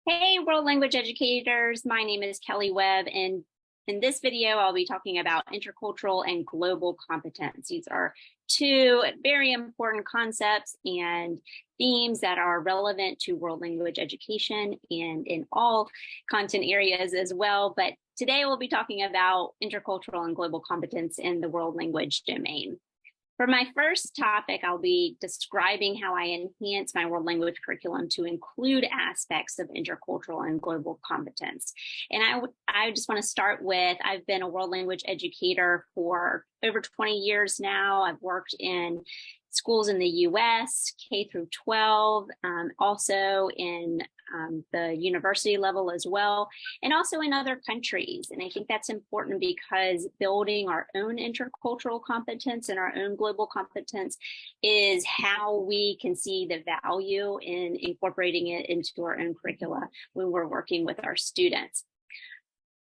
Hey, world language educators. My name is Kelly Webb, and in this video, I'll be talking about intercultural and global competence. These are two very important concepts and themes that are relevant to world language education and in all content areas as well. But today we'll be talking about intercultural and global competence in the world language domain. For my first topic, I'll be describing how I enhance my world language curriculum to include aspects of intercultural and global competence. And I just want to start with, I've been a world language educator for over 20 years now. I've worked in schools in the US, K through 12, also in the university level as well, and also in other countries. And I think that's important because building our own intercultural competence and our own global competence is how we can see the value in incorporating it into our own curricula when we're working with our students.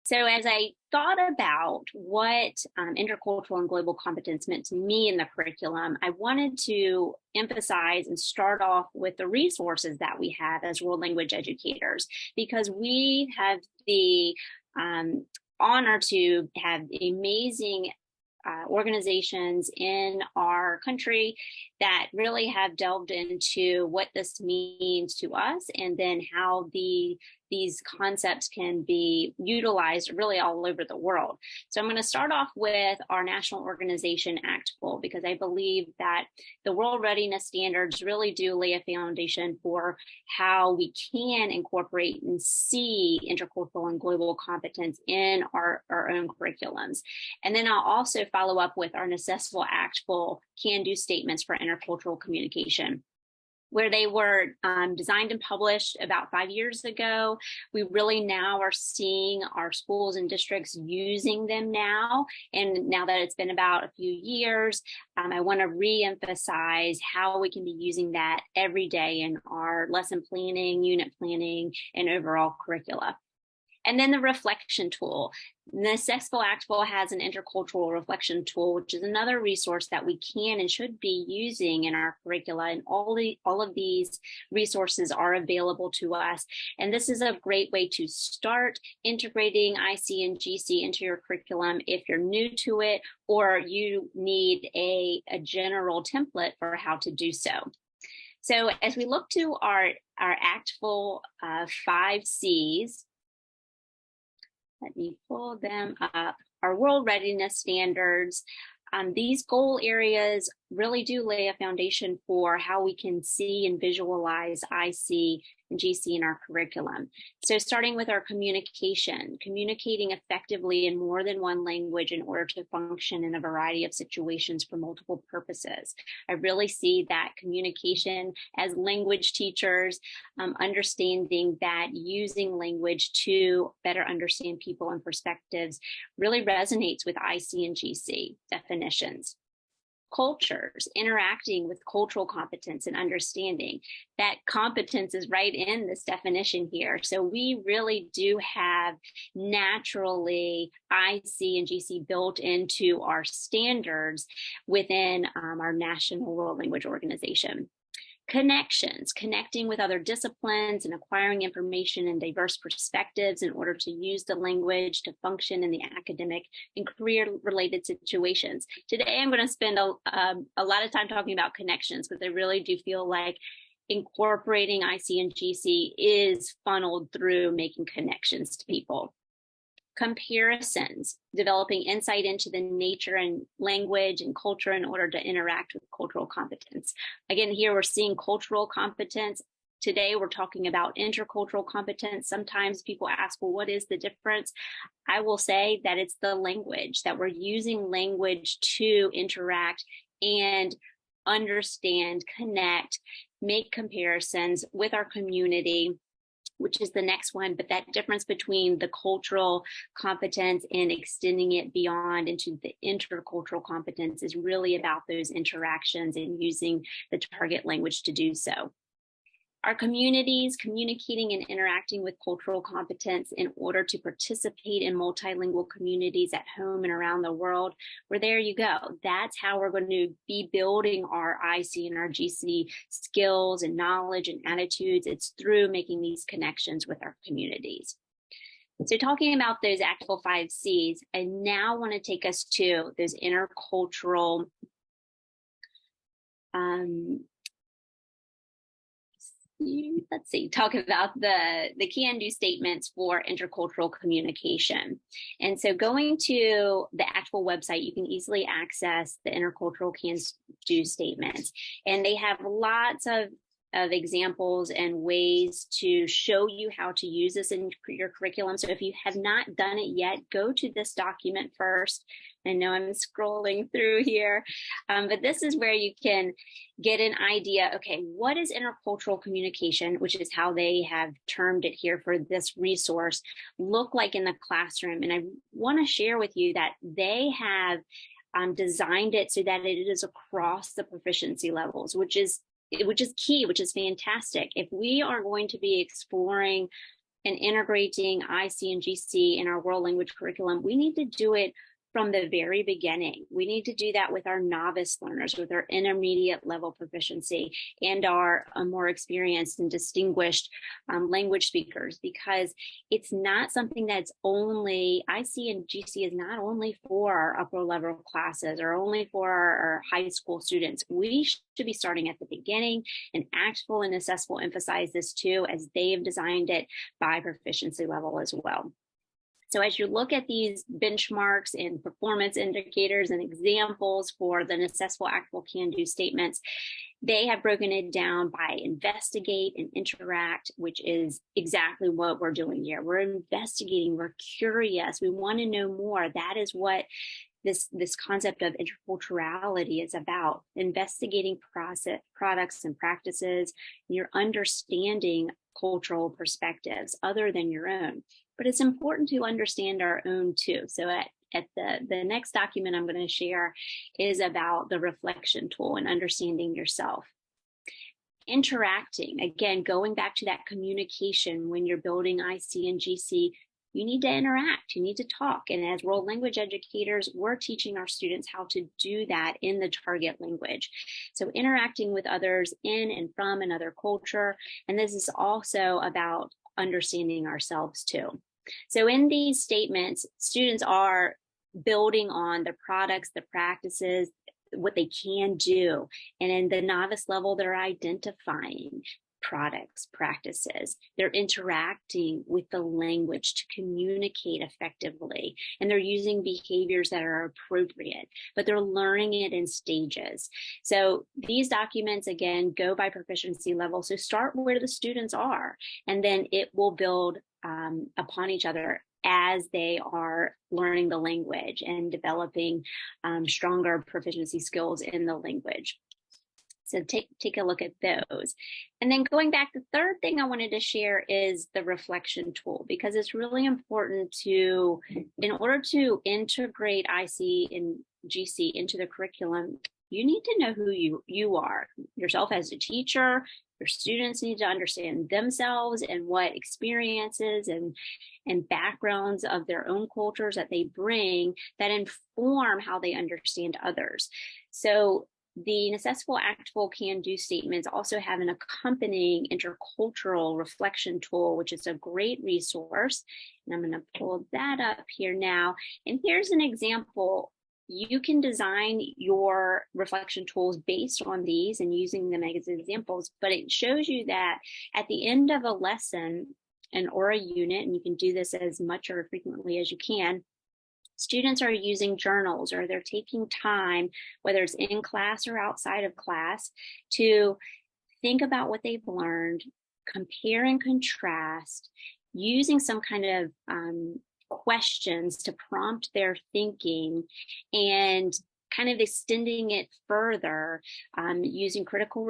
So as I thought about what intercultural and global competence meant to me in the curriculum, I wanted to emphasize and start off with the resources that we have as world language educators, because we have the honor to have amazing organizations in our country that really have delved into what this means to us, and then how these concepts can be utilized really all over the world. So I'm going to start off with our national organization ACTFL, because I believe that the World Readiness Standards really do lay a foundation for how we can incorporate and see intercultural and global competence in our own curriculums. And then I'll also follow up with our Necessful ACTFL can-do statements for intercultural communication, where they were designed and published about 5 years ago. We really now are seeing our schools and districts using them now. And now that it's been about a few years, I want to re-emphasize how we can be using that every day in our lesson planning, unit planning, and overall curricula. And then the reflection tool. The Necessful ACTFL has an intercultural reflection tool, which is another resource that we can and should be using in our curricula. And all of these resources are available to us. And this is a great way to start integrating IC and GC into your curriculum if you're new to it, or you need a general template for how to do so. So as we look to our ACTFL 5 Cs, let me pull them up. Our World Readiness Standards. These goal areas really do lay a foundation for how we can see and visualize IC and GC in our curriculum. So starting with our communicating effectively in more than one language in order to function in a variety of situations for multiple purposes. I really see that communication as language teachers, understanding that using language to better understand people and perspectives really resonates with IC and GC definitions. Cultures, interacting with cultural competence and understanding. That competence is right in this definition here. So we really do have naturally IC and GC built into our standards within our National World Language Organization. Connections, connecting with other disciplines and acquiring information and diverse perspectives in order to use the language to function in the academic and career-related situations. Today, I'm going to spend a lot of time talking about connections, because I really do feel like incorporating IC and GC is funneled through making connections to people. Comparisons, developing insight into the nature and language and culture in order to interact with cultural competence. Again, here we're seeing cultural competence. Today, we're talking about intercultural competence. Sometimes people ask, well, what is the difference? I will say that it's the language, that we're using language to interact and understand, connect, make comparisons with our community, which is the next one. But that difference between the cultural competence and extending it beyond into the intercultural competence is really about those interactions and using the target language to do so. Our communities communicating and interacting with cultural competence in order to participate in multilingual communities at home and around the world. Well, there you go. That's how we're going to be building our IC and our GC skills and knowledge and attitudes. It's through making these connections with our communities. So talking about those actual 5 C's, I now want to take us to those intercultural talk about the can-do statements for intercultural communication. And so going to the actual website, you can easily access the intercultural can-do statements. And they have lots of examples and ways to show you how to use this in your curriculum. So if you have not done it yet, go to this document first. I know I'm scrolling through here, but this is where you can get an idea, okay, what is intercultural communication, which is how they have termed it here for this resource, look like in the classroom? And I want to share with you that they have designed it so that it is across the proficiency levels, which is key, which is fantastic. If we are going to be exploring and integrating IC and GC in our world language curriculum, we need to do it from the very beginning. We need to do that with our novice learners, with our intermediate level proficiency, and our more experienced and distinguished language speakers, because it's not something that's only, IC and GC is not only for our upper level classes or only for our high school students. We should be starting at the beginning, and ACTFL and Assessful emphasize this too, as they've designed it by proficiency level as well. So as you look at these benchmarks and performance indicators and examples for the Assessful, ACTFL, can-do statements, they have broken it down by investigate and interact, which is exactly what we're doing here. We're investigating, we're curious, we want to know more. That is what this concept of interculturality is about: investigating products and practices. You're understanding cultural perspectives other than your own. But it's important to understand our own too. So at the next document I'm going to share is about the reflection tool and understanding yourself. Interacting, again, going back to that communication when you're building IC and GC, you need to interact, you need to talk. And as world language educators, we're teaching our students how to do that in the target language. So interacting with others in and from another culture. And this is also about understanding ourselves too. So in these statements, students are building on the products, the practices, what they can do. And in the novice level, they're identifying products, practices. They're interacting with the language to communicate effectively, and they're using behaviors that are appropriate, but they're learning it in stages. So these documents, again, go by proficiency level. So start where the students are, and then it will build upon each other as they are learning the language and developing stronger proficiency skills in the language. So take a look at those. And then going back, the third thing I wanted to share is the reflection tool, because it's really important to, in order to integrate IC and GC into the curriculum, you need to know who you are, yourself as a teacher. Your students need to understand themselves and what experiences and backgrounds of their own cultures that they bring that inform how they understand others. So the Assessful, ACTFL, can-do statements also have an accompanying intercultural reflection tool, which is a great resource. And I'm going to pull that up here now. And here's an example. You can design your reflection tools based on these and using them as examples, but it shows you that at the end of a lesson or a unit, and you can do this as much or frequently as you can, students are using journals, or they're taking time, whether it's in class or outside of class, to think about what they've learned, compare and contrast, using some kind of questions to prompt their thinking, and kind of extending it further, using critical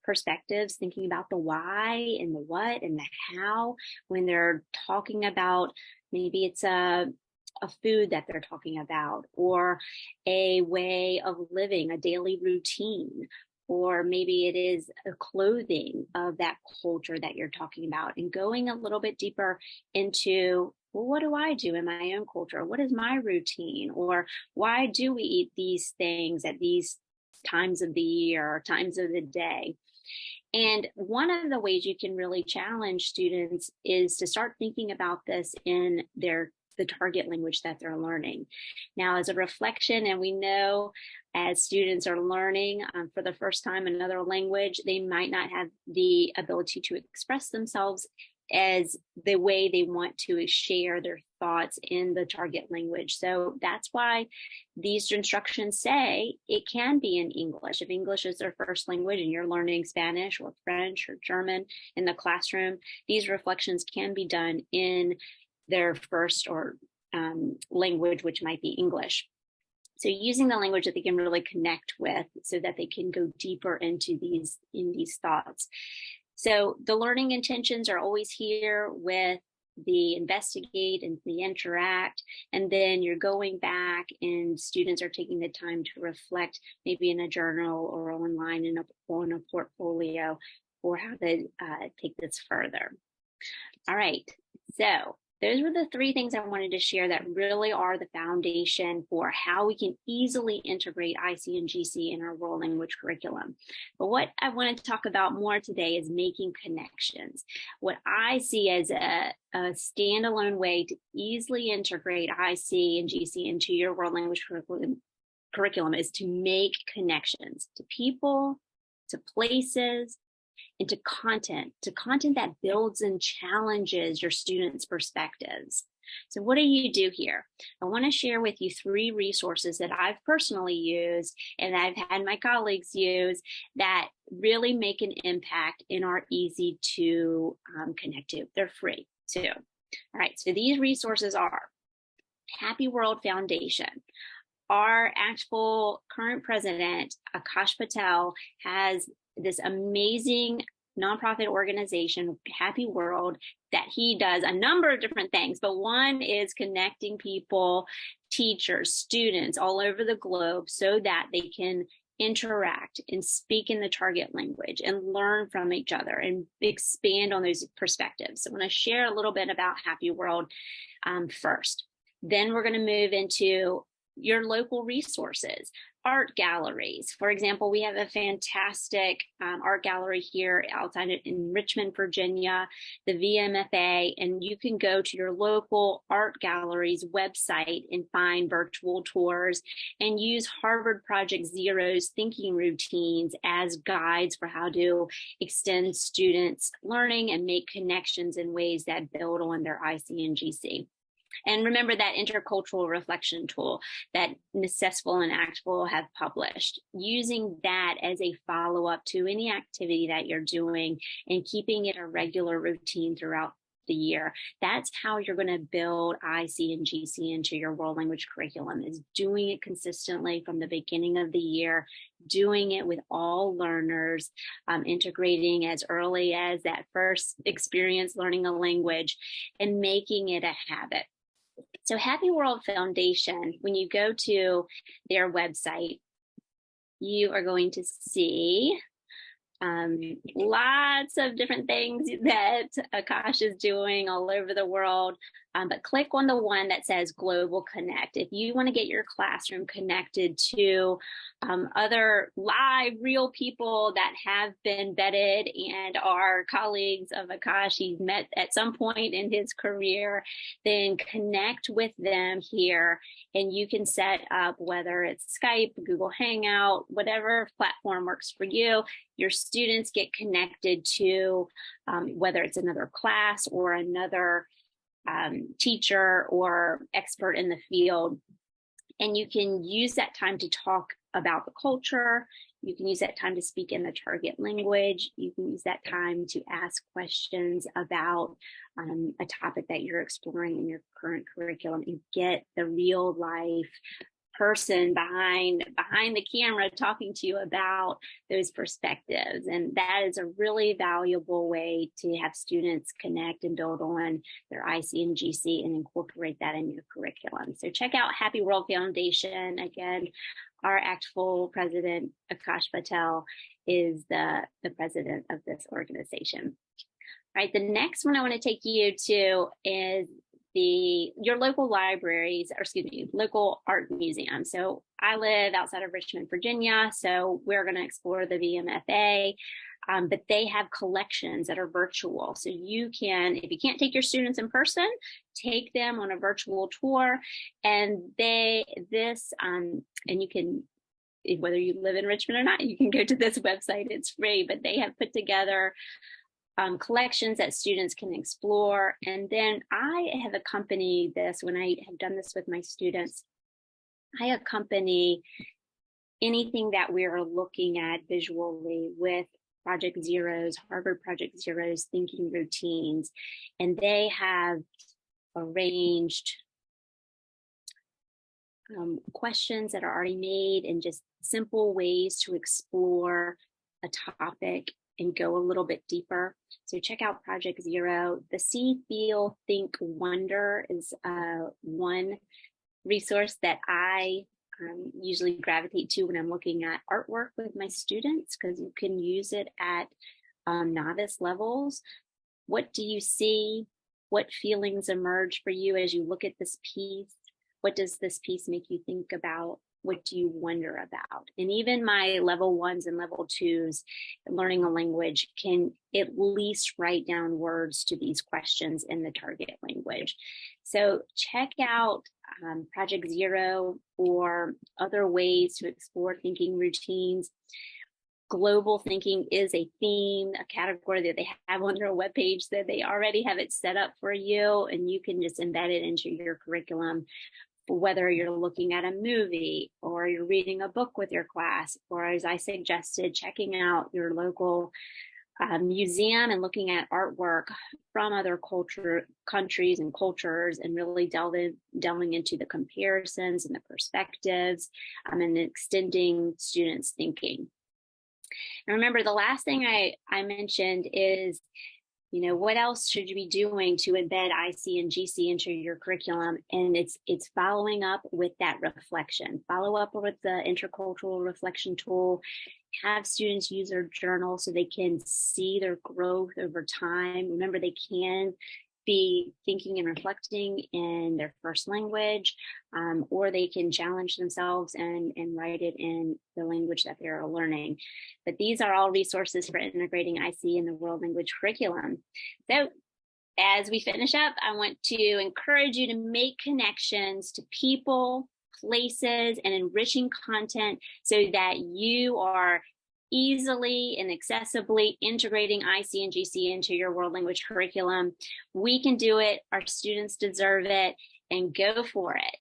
perspectives, thinking about the why and the what and the how when they're talking about, maybe it's a food that they're talking about, or a way of living, a daily routine, or maybe it is a clothing of that culture that you're talking about, and going a little bit deeper into, well, what do I do in my own culture? What is my routine? Or why do we eat these things at these times of the year or times of the day? And one of the ways you can really challenge students is to start thinking about this in the target language that they're learning. Now, as a reflection, and we know as students are learning for the first time another language, they might not have the ability to express themselves as the way they want to share their thoughts in the target language. So that's why these instructions say it can be in English. If English is their first language and you're learning Spanish or French or German in the classroom, these reflections can be done in their first or language, which might be English. So using the language that they can really connect with so that they can go deeper into these thoughts. So the learning intentions are always here with the investigate and the interact, and then you're going back and students are taking the time to reflect, maybe in a journal or online on a portfolio, for how to take this further. All right, so those were the three things I wanted to share that really are the foundation for how we can easily integrate IC and GC in our world language curriculum. But what I want to talk about more today is making connections. What I see as a standalone way to easily integrate IC and GC into your world language curriculum is to make connections to people, to places, and to content that builds and challenges your students' perspectives. So what do you do here? I want to share with you 3 resources that I've personally used and I've had my colleagues use that really make an impact and are easy to connect to. They're free too. All right, so these resources are Happy World Foundation. Our actual current president, Akash Patel, has this amazing nonprofit organization, Happy World, that he does a number of different things, but one is connecting people, teachers, students all over the globe so that they can interact and speak in the target language and learn from each other and expand on those perspectives. So I want to share a little bit about Happy World first. Then we're going to move into your local resources, art galleries. For example, we have a fantastic art gallery here outside in Richmond, Virginia, the VMFA, and you can go to your local art gallery's website and find virtual tours and use Harvard Project Zero's thinking routines as guides for how to extend students' learning and make connections in ways that build on their IC and GC. And remember that intercultural reflection tool that Necessful and Actful have published, using that as a follow-up to any activity that you're doing and keeping it a regular routine throughout the year. That's how you're going to build IC and GC into your world language curriculum, is doing it consistently from the beginning of the year, doing it with all learners, integrating as early as that first experience learning a language and making it a habit. So Happy World Foundation, when you go to their website, you are going to see lots of different things that Akash is doing all over the world. But click on the one that says Global Connect. If you want to get your classroom connected to other live, real people that have been vetted and are colleagues of Akash, he's met at some point in his career, then connect with them here. And you can set up, whether it's Skype, Google Hangout, whatever platform works for you. Your students get connected to whether it's another class or another teacher or expert in the field. And you can use that time to talk about the culture. You can use that time to speak in the target language. You can use that time to ask questions about a topic that you're exploring in your current curriculum and get the real life person behind the camera talking to you about those perspectives. And that is a really valuable way to have students connect and build on their IC and GC and incorporate that in your curriculum. So check out Happy World Foundation. Again, our ACTFL president, Akash Patel, is the president of this organization. All right, the next one I want to take you to is your local libraries, or excuse me, local art museum. So I live outside of Richmond, Virginia, so we're going to explore the VMFA, but they have collections that are virtual. So you can, if you can't take your students in person, take them on a virtual tour, and and you can, whether you live in Richmond or not, you can go to this website, it's free, but they have put together collections that students can explore. And then I have accompanied this, when I have done this with my students, I accompany anything that we're looking at visually with Project Zero's, Harvard Project Zero's thinking routines. And they have arranged questions that are already made and just simple ways to explore a topic and go a little bit deeper. So check out Project Zero. The See, Feel, Think, Wonder is one resource that I usually gravitate to when I'm looking at artwork with my students, because you can use it at novice levels. What do you see? What feelings emerge for you as you look at this piece? What does this piece make you think about? What do you wonder about? And even my level 1s and level 2s learning a language can at least write down words to these questions in the target language. So check out Project Zero or other ways to explore thinking routines. Global thinking is a theme, a category that they have on their webpage, that they already have it set up for you, and you can just embed it into your curriculum, whether you're looking at a movie or you're reading a book with your class, or as I suggested, checking out your local museum and looking at artwork from other countries and cultures, and really delving into the comparisons and the perspectives, and extending students' thinking. And remember, the last thing I mentioned is, what else should you be doing to embed IC and GC into your curriculum? And it's following up with that reflection. Follow up with the intercultural reflection tool. Have students use their journal so they can see their growth over time. Remember, they can be thinking and reflecting in their first language, or they can challenge themselves and write it in the language that they're learning. But these are all resources for integrating IC in the world language curriculum. So as we finish up, I want to encourage you to make connections to people, places, and enriching content so that you are easily and accessibly integrating IC and GC into your world language curriculum. We can do it. Our students deserve it, and go for it.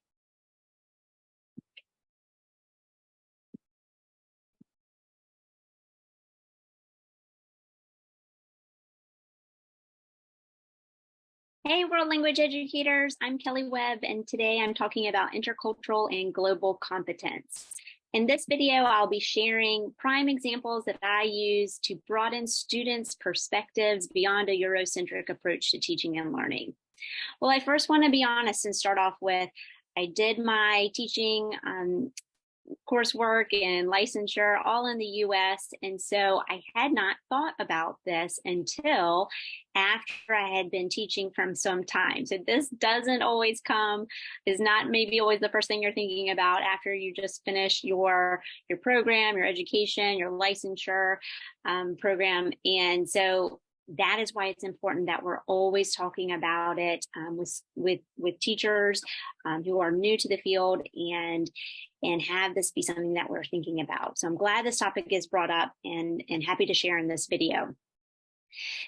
Hey, world language educators, I'm Kelly Webb, and today I'm talking about intercultural and global competence. In this video, I'll be sharing prime examples that I use to broaden students' perspectives beyond a Euro-centric approach to teaching and learning. Well, I first want to be honest and start off with, I did my teaching coursework and licensure all in the US. And so I had not thought about this until after I had been teaching from some time. So this doesn't always is not maybe always the first thing you're thinking about after you just finish your program, your education, your licensure program. And so that is why it's important that we're always talking about it with teachers who are new to the field, and have this be something that we're thinking about. So I'm glad this topic is brought up, and happy to share in this video.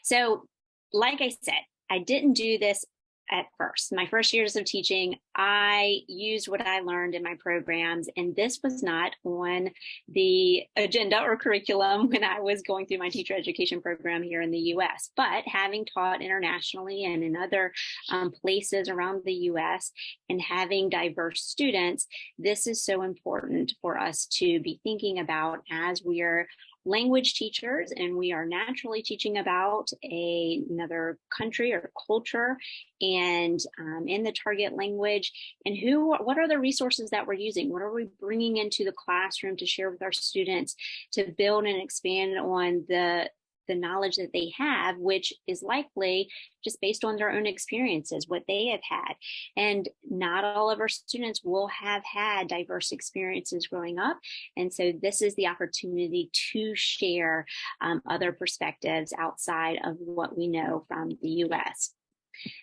So like I said, I didn't do this at first. My first years of teaching, I used what I learned in my programs, and this was not on the agenda or curriculum when I was going through my teacher education program here in the US. But having taught internationally and in other places around the US and having diverse students, this is so important for us to be thinking about as we are language teachers and we are naturally teaching about another country or culture and in the target language, and what are the resources that we're using? What are we bringing into the classroom to share with our students to build and expand on the knowledge that they have, which is likely just based on their own experiences, what they have had. And not all of our students will have had diverse experiences growing up. And so this is the opportunity to share other perspectives outside of what we know from the US.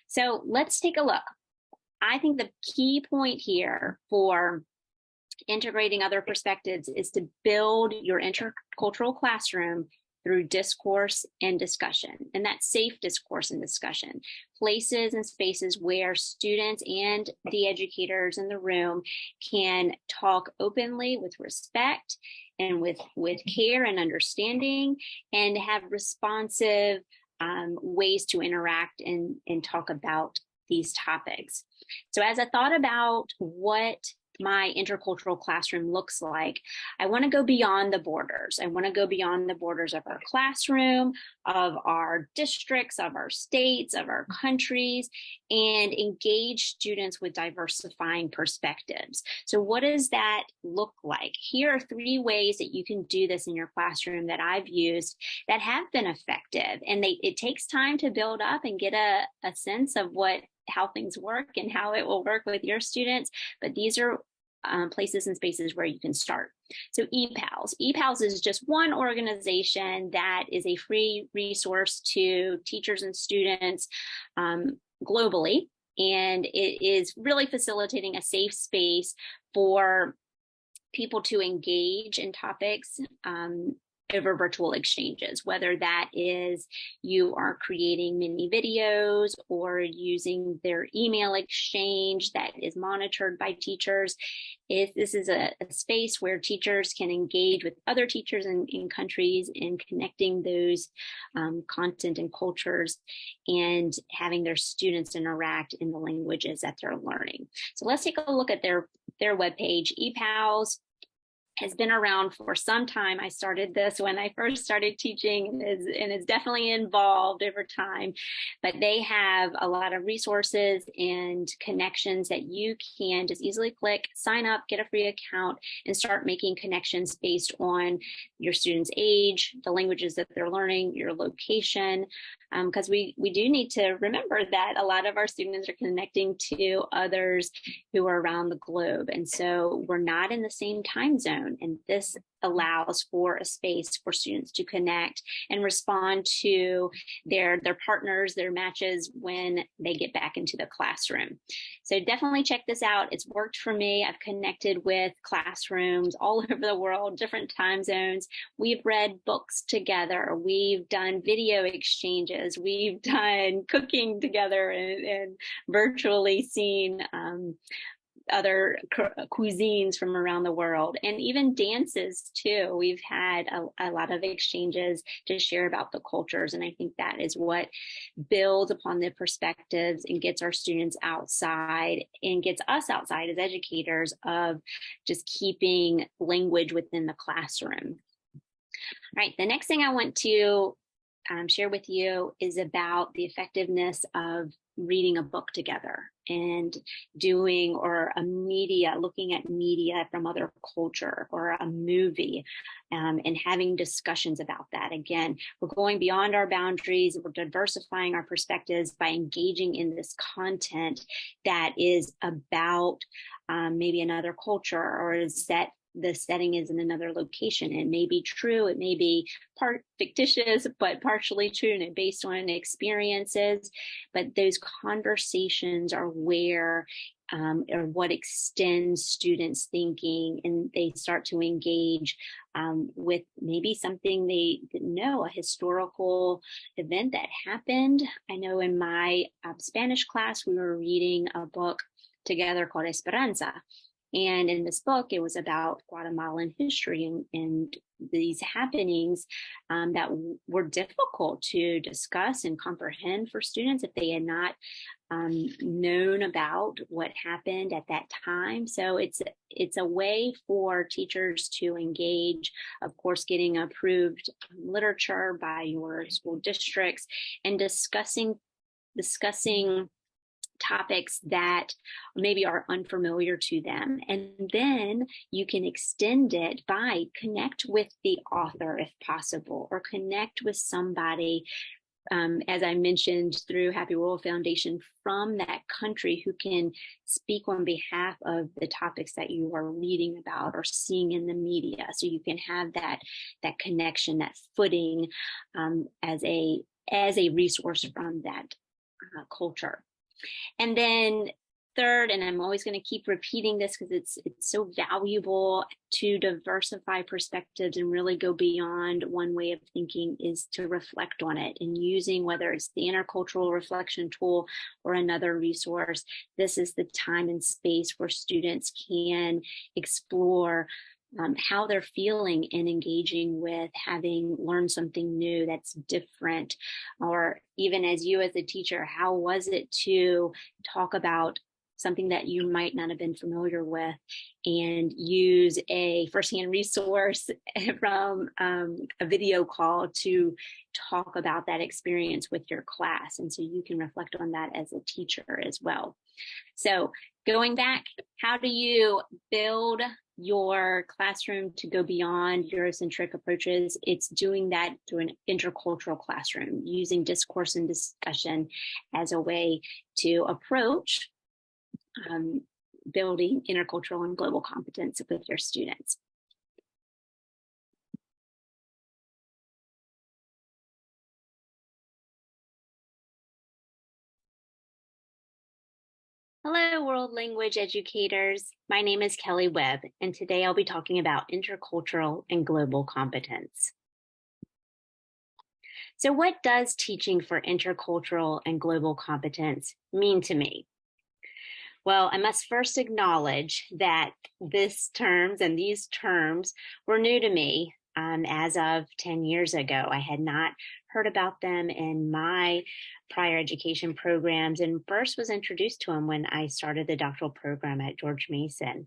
So let's take a look. I think the key point here for integrating other perspectives is to build your intercultural classroom through discourse and discussion, and that's safe discourse and discussion, places and spaces where students and the educators in the room can talk openly with respect and with care and understanding, and have responsive ways to interact and talk about these topics. So as I thought about what my intercultural classroom looks like, I want to go beyond the borders. I want to go beyond the borders of our classroom, of our districts, of our states, of our countries, and engage students with diversifying perspectives. So what does that look like? Here are 3 ways that you can do this in your classroom that I've used that have been effective. And it takes time to build up and get a sense of how things work and how it will work with your students. But these are places and spaces where you can start. So EPALS. EPALS is just one organization that is a free resource to teachers and students globally. And it is really facilitating a safe space for people to engage in topics over virtual exchanges, whether that is you are creating mini videos or using their email exchange that is monitored by teachers. If this is a space where teachers can engage with other teachers in countries in connecting those content and cultures and having their students interact in the languages that they're learning. So let's take a look at their webpage. EPALS has been around for some time. I started this when I first started teaching, and it's definitely evolved over time, but they have a lot of resources and connections that you can just easily click, sign up, get a free account, and start making connections based on your students' age, the languages that they're learning, your location, because we do need to remember that a lot of our students are connecting to others who are around the globe. And so we're not in the same time zone. And this allows for a space for students to connect and respond to their partners, their matches when they get back into the classroom. So definitely check this out. It's worked for me. I've connected with classrooms all over the world, different time zones. We've read books together. We've done video exchanges. We've done cooking together and virtually seen other cuisines from around the world, and even dances too. We've had a lot of exchanges to share about the cultures, and I think that is what builds upon the perspectives and gets our students outside and gets us outside as educators of just keeping language within the classroom. All right, the next thing I want to share with you is about the effectiveness of reading a book together and doing looking at media from other culture or a movie and having discussions about that. Again, we're going beyond our boundaries. We're diversifying our perspectives by engaging in this content that is about maybe another culture or is set the setting is in another location. It may be true, it may be part fictitious, but partially true and based on experiences. But those conversations are where or what extends students' thinking, and they start to engage with maybe something they didn't know, a historical event that happened. I know in my Spanish class, we were reading a book together called Esperanza. And in this book, it was about Guatemalan history and these happenings that were difficult to discuss and comprehend for students if they had not known about what happened at that time. So it's a way for teachers to engage, of course, getting approved literature by your school districts and discussing topics that maybe are unfamiliar to them. And then you can extend it by connect with the author if possible, or connect with somebody, as I mentioned, through Happy World Foundation from that country who can speak on behalf of the topics that you are reading about or seeing in the media. So you can have that connection, that footing as a resource from that culture. And then third, and I'm always going to keep repeating this because it's so valuable to diversify perspectives and really go beyond one way of thinking, is to reflect on it, and using, whether it's the intercultural reflection tool or another resource, this is the time and space where students can explore how they're feeling and engaging with having learned something new that's different. Or even as you as a teacher, how was it to talk about something that you might not have been familiar with and use a firsthand resource from a video call to talk about that experience with your class. And so you can reflect on that as a teacher as well. So going back, how do you build your classroom to go beyond Euro-centric approaches? It's doing that through an intercultural classroom, using discourse and discussion as a way to approach building intercultural and global competence with your students. Hello, world language educators. My name is Kelly Webb, and today I'll be talking about intercultural and global competence. So what does teaching for intercultural and global competence mean to me? Well, I must first acknowledge that these terms were new to me as of 10 years ago. I had not heard about them in my prior education programs, and first was introduced to them when I started the doctoral program at George Mason.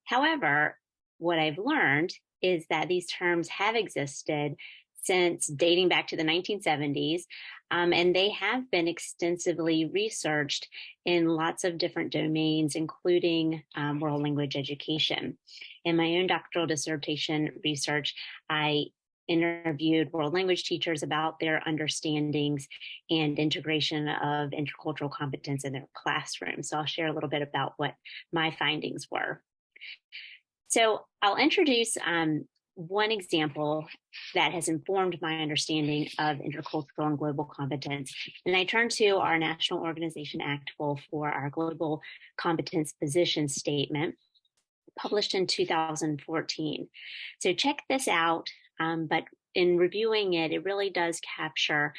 However, what I've learned is that these terms have existed since dating back to the 1970s, and they have been extensively researched in lots of different domains, including world language education. In my own doctoral dissertation research, I interviewed world language teachers about their understandings and integration of intercultural competence in their classrooms. So I'll share a little bit about what my findings were. So I'll introduce one example that has informed my understanding of intercultural and global competence. And I turn to our National Organization Act for our global competence position statement, published in 2014. So check this out, but in reviewing it, it really does capture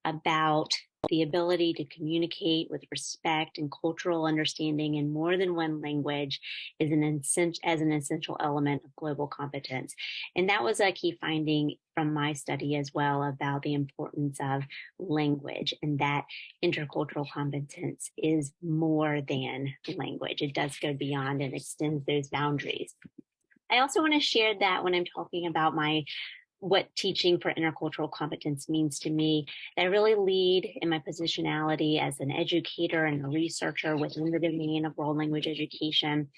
about the ability to communicate with respect and cultural understanding in more than one language is as an essential element of global competence. And that was a key finding from my study as well, about the importance of language, and that intercultural competence is more than language. It does go beyond and extends those boundaries. I also want to share that when I'm talking about what teaching for intercultural competence means to me, that I really lead in my positionality as an educator and a researcher within the domain of world language education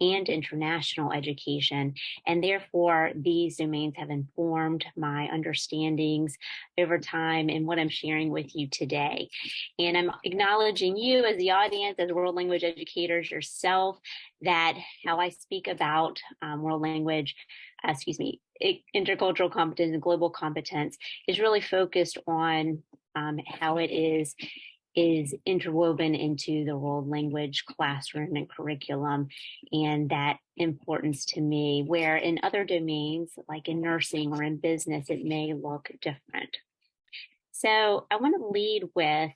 and international education. And therefore, these domains have informed my understandings over time and what I'm sharing with you today. And I'm acknowledging you as the audience, as world language educators yourself, that how I speak about world language, intercultural competence and global competence is really focused on how it is interwoven into the world language classroom and curriculum, and that importance to me, where in other domains, like in nursing or in business, it may look different. So I want to lead with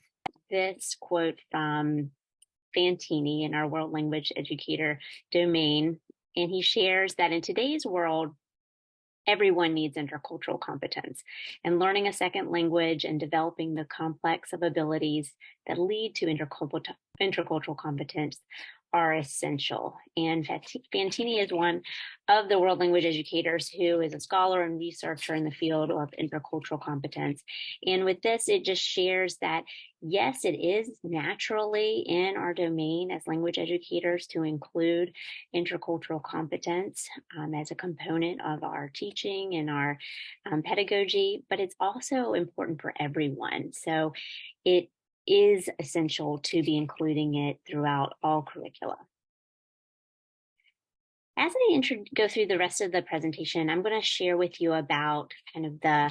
this quote from Fantini in our world language educator domain. And he shares that in today's world, everyone needs intercultural competence, and learning a second language and developing the complex of abilities that lead to intercultural competence are essential. And Fantini is one of the world language educators who is a scholar and researcher in the field of intercultural competence. And with this, it just shares that, yes, it is naturally in our domain as language educators to include intercultural competence as a component of our teaching and our pedagogy, but it's also important for everyone. So it is essential to be including it throughout all curricula. As I go through the rest of the presentation, I'm going to share with you about kind of the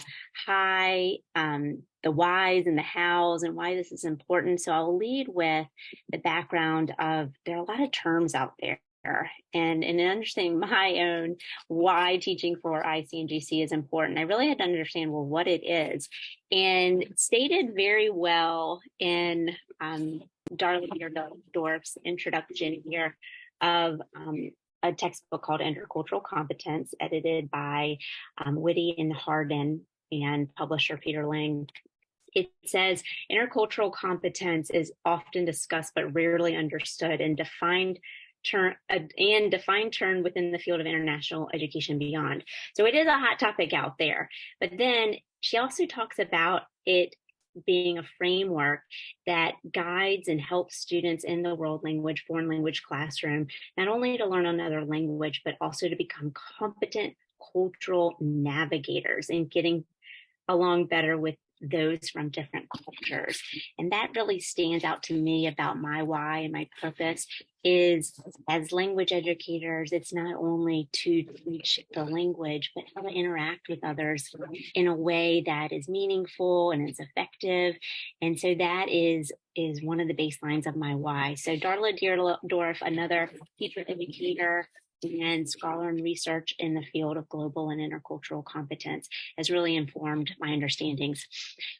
whys and the hows and why this is important. So I'll lead with the background of there are a lot of terms out there. And in understanding my own why teaching for IC and GC is important, I really had to understand, well, what it is. And stated very well in Darla Dorf's introduction here of a textbook called Intercultural Competence, edited by Whitty and Hardin and publisher Peter Lang. It says intercultural competence is often discussed but rarely understood and defined term within the field of international education beyond. So it is a hot topic out there. But then she also talks about it being a framework that guides and helps students in the world language, foreign language classroom, not only to learn another language, but also to become competent cultural navigators and getting along better with those from different cultures. And that really stands out to me about my why and my purpose is, as language educators, it's not only to teach the language, but how to interact with others in a way that is meaningful and is effective. And so that is one of the baselines of my why. So Darla Deardorff, another teacher educator and scholar and research in the field of global and intercultural competence, has really informed my understandings.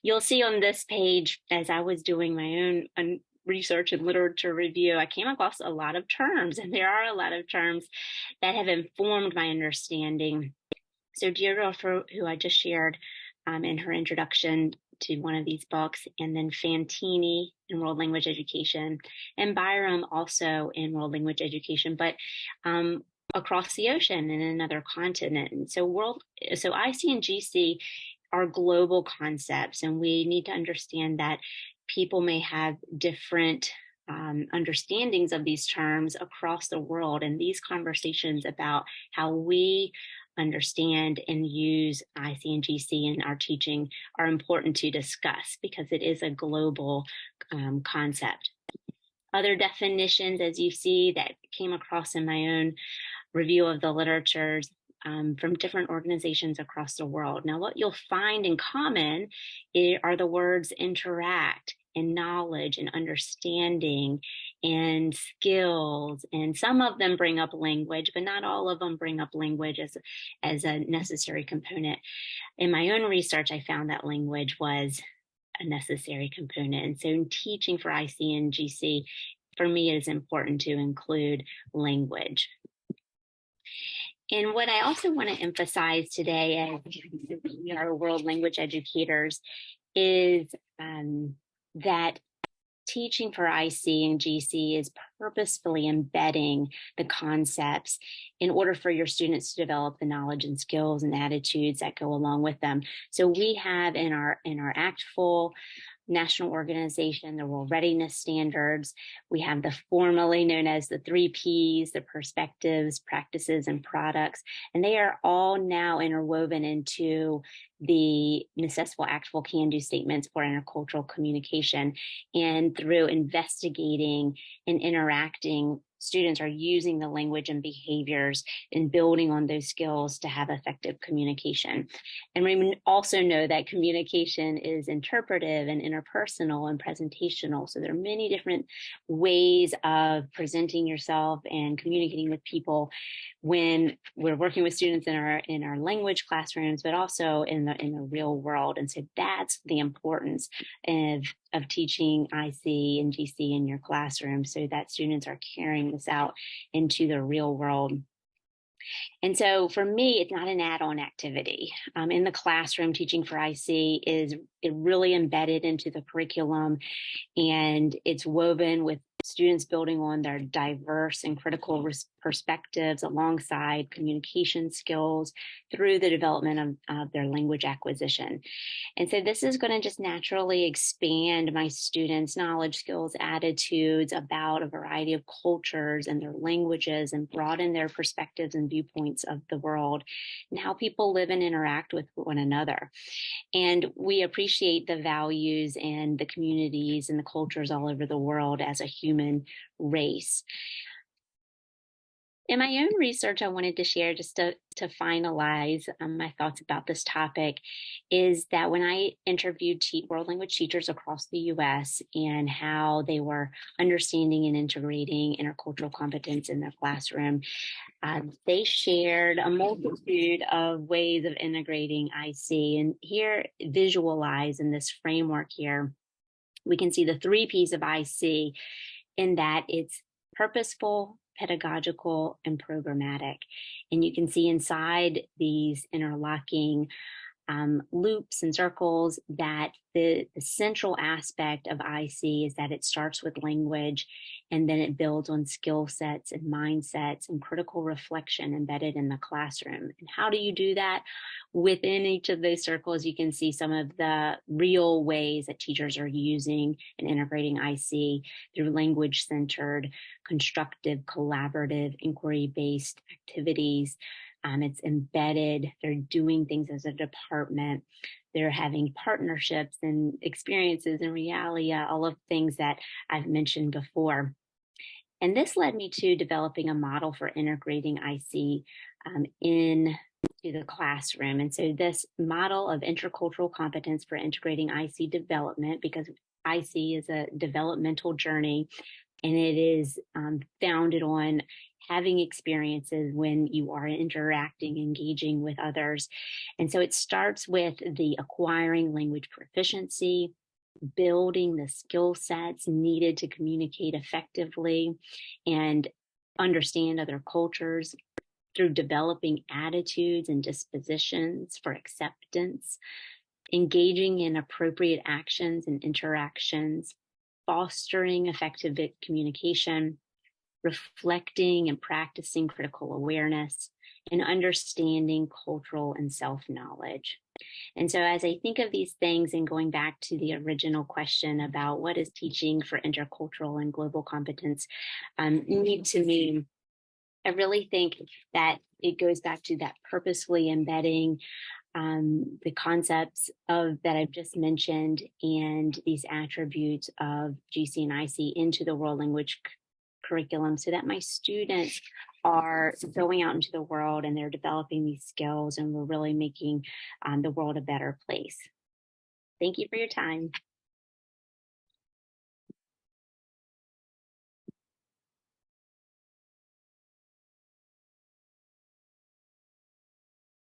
You'll see on this page, as I was doing my own research and literature review, I came across a lot of terms, and there are a lot of terms that have informed my understanding. So Deardorff, who I just shared in her introduction to one of these books, and then Fantini in world language education, and Byram also in world language education, but across the ocean in another continent. And so IC and GC are global concepts, and we need to understand that people may have different understandings of these terms across the world. And these conversations about how we understand and use IC and GC in our teaching are important to discuss because it is a global concept. Other definitions, as you see, that came across in my own review of the literatures from different organizations across the world. Now, what you'll find in common are the words interact and knowledge and understanding and skills. And some of them bring up language, but not all of them bring up language as a necessary component. In my own research, I found that language was a necessary component. And so in teaching for IC and GC, for me, it is important to include language. And what I also want to emphasize today as we are world language educators is that teaching for IC and GC is purposefully embedding the concepts in order for your students to develop the knowledge and skills and attitudes that go along with them. So we have in our ACTFL national organization, the World Readiness Standards. We have the formerly known as the 3 Ps, the perspectives, practices, and products. And they are all now interwoven into the necessitable, actful, can-do statements for intercultural communication. And through investigating and interacting students are using the language and behaviors and building on those skills to have effective communication. And we also know that communication is interpretive and interpersonal and presentational. So there are many different ways of presenting yourself and communicating with people when we're working with students in our language classrooms, but also in the real world. And so that's the importance of teaching IC and GC in your classroom, so that students are carrying this out into the real world. And so for me, it's not an add-on activity. In the classroom, teaching for IC is really embedded into the curriculum, and it's woven with students building on their diverse and critical perspectives alongside communication skills through the development of their language acquisition. And so this is going to just naturally expand my students' knowledge, skills, attitudes about a variety of cultures and their languages, and broaden their perspectives and viewpoints of the world and how people live and interact with one another. And we appreciate the values and the communities and the cultures all over the world as a human race. In my own research, I wanted to share, just to finalize my thoughts about this topic, is that when I interviewed world language teachers across the US and how they were understanding and integrating intercultural competence in their classroom, they shared a multitude of ways of integrating IC. And here, visualize in this framework here, we can see the 3 P's of IC, in that it's purposeful, pedagogical, and programmatic. And you can see inside these interlocking loops and circles that the central aspect of IC is that it starts with language, and then it builds on skill sets and mindsets and critical reflection embedded in the classroom. And how do you do that? Within each of those circles, you can see some of the real ways that teachers are using and integrating IC through language-centered, constructive, collaborative, inquiry-based activities. It's embedded. They're doing things as a department. They're having partnerships and experiences and realia, all of things that I've mentioned before. And this led me to developing a model for integrating IC into the classroom. And so this model of intercultural competence for integrating IC development, because IC is a developmental journey, and it is founded on having experiences when you are interacting, engaging with others. And so it starts with the acquiring language proficiency, building the skill sets needed to communicate effectively and understand other cultures, through developing attitudes and dispositions for acceptance, engaging in appropriate actions and interactions, fostering effective communication, reflecting and practicing critical awareness, and understanding cultural and self-knowledge. And so as I think of these things, and going back to the original question about what is teaching for intercultural and global competence mean to me, I really think that it goes back to that purposefully embedding the concepts that I've just mentioned and these attributes of GC and IC into the world language curriculum, so that my students are going out into the world and they're developing these skills, and we're really making the world a better place. Thank you for your time.